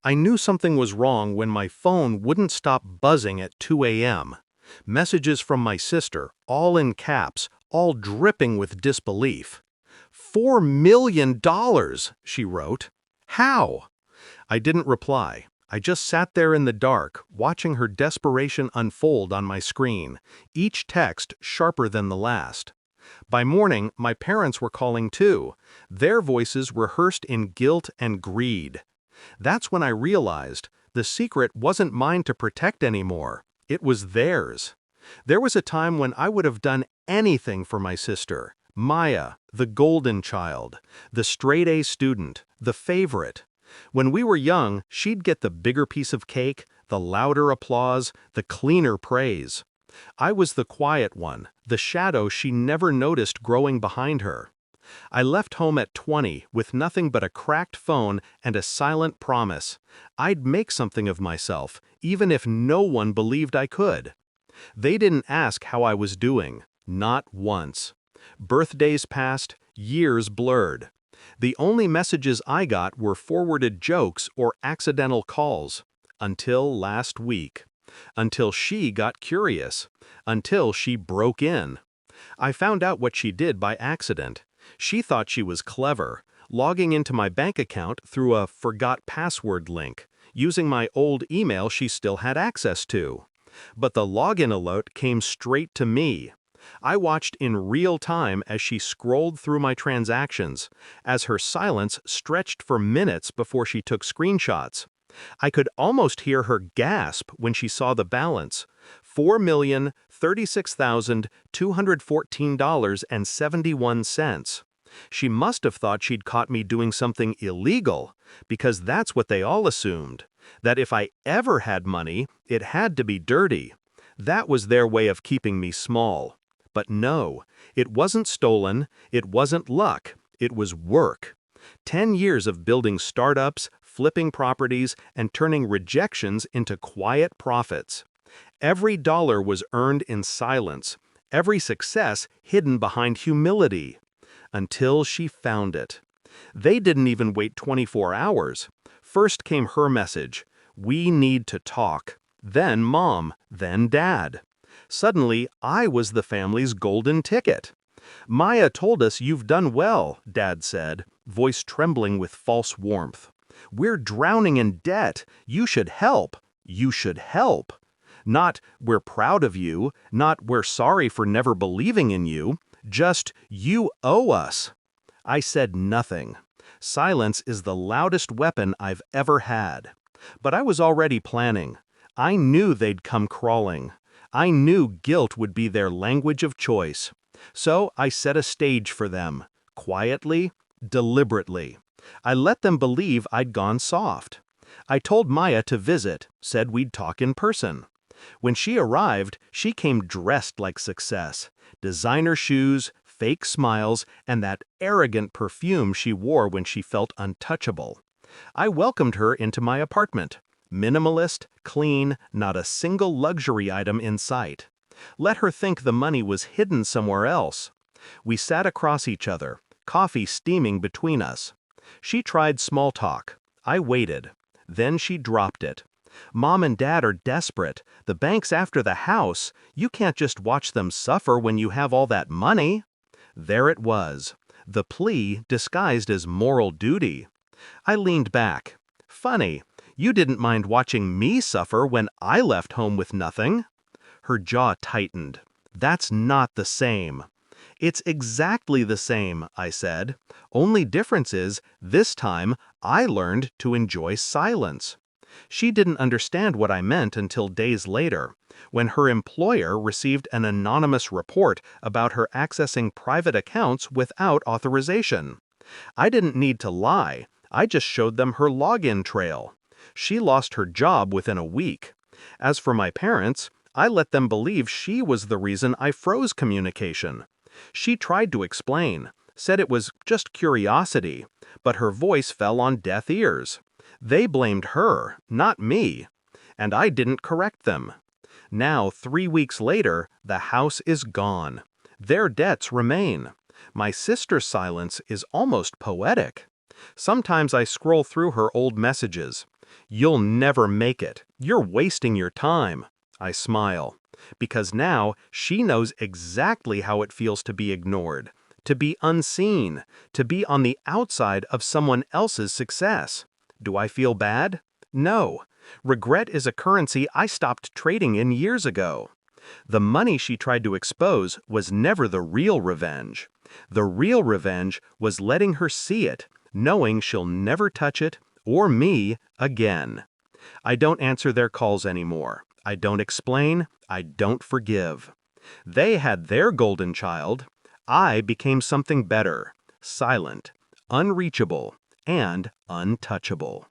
I knew something was wrong when my phone wouldn't stop buzzing at 2 a.m. Messages from my sister, all in caps, all dripping with disbelief. $4 million, she wrote. How? I didn't reply. I just sat there in the dark, watching her desperation unfold on my screen, each text sharper than the last. By morning, my parents were calling too, their voices rehearsed in guilt and greed. That's when I realized the secret wasn't mine to protect anymore. It was theirs. There was a time when I would have done anything for my sister, Maya, the golden child, the straight-A student, the favorite. When we were young, she'd get the bigger piece of cake, the louder applause, the cleaner praise. I was the quiet one, the shadow she never noticed growing behind her. I left home at 20 with nothing but a cracked phone and a silent promise. I'd make something of myself, even if no one believed I could. They didn't ask how I was doing, not once. Birthdays passed, years blurred. The only messages I got were forwarded jokes or accidental calls. Until last week. Until she got curious. Until she broke in. I found out what she did by accident. She thought she was clever, logging into my bank account through a forgot password link, using my old email she still had access to. But the login alert came straight to me. I watched in real time as she scrolled through my transactions, as her silence stretched for minutes before she took screenshots. I could almost hear her gasp when she saw the balance, $4,036,214.71. She must have thought she'd caught me doing something illegal, because that's what they all assumed, that if I ever had money, it had to be dirty. That was their way of keeping me small. But no, it wasn't stolen, it wasn't luck, it was work. 10 years of building startups, flipping properties, and turning rejections into quiet profits. Every dollar was earned in silence, every success hidden behind humility. Until she found it. They didn't even wait 24 hours. First came her message, "We need to talk." Then Mom, then Dad. Suddenly, I was the family's golden ticket. "Maya told us you've done well," Dad said, voice trembling with false warmth. "We're drowning in debt. You should help. You should help." Not, "We're proud of you," not, "We're sorry for never believing in you," just, "You owe us." I said nothing. Silence is the loudest weapon I've ever had. But I was already planning. I knew they'd come crawling. I knew guilt would be their language of choice. So I set a stage for them, quietly, deliberately. I let them believe I'd gone soft. I told Maya to visit, said we'd talk in person. When she arrived, she came dressed like success. Designer shoes, fake smiles, and that arrogant perfume she wore when she felt untouchable. I welcomed her into my apartment. Minimalist, clean, not a single luxury item in sight. Let her think the money was hidden somewhere else. We sat across each other, coffee steaming between us. She tried small talk. I waited. Then she dropped it. "Mom and Dad are desperate. The bank's after the house. You can't just watch them suffer when you have all that money." There it was. The plea disguised as moral duty. I leaned back. "Funny, you didn't mind watching me suffer when I left home with nothing." Her jaw tightened. "That's not the same." "It's exactly the same," I said. "Only difference is, this time, I learned to enjoy silence." She didn't understand what I meant until days later, when her employer received an anonymous report about her accessing private accounts without authorization. I didn't need to lie. I just showed them her login trail. She lost her job within a week. As for my parents, I let them believe she was the reason I froze communication. She tried to explain, said it was just curiosity, but her voice fell on deaf ears. They blamed her, not me. And I didn't correct them. Now, 3 weeks later, the house is gone. Their debts remain. My sister's silence is almost poetic. Sometimes I scroll through her old messages. "You'll never make it. You're wasting your time." I smile. Because now she knows exactly how it feels to be ignored, to be unseen, to be on the outside of someone else's success. Do I feel bad? No. Regret is a currency I stopped trading in years ago. The money she tried to expose was never the real revenge. The real revenge was letting her see it, knowing she'll never touch it, or me, again. I don't answer their calls anymore. I don't explain. I don't forgive. They had their golden child. I became something better, silent, unreachable, and untouchable.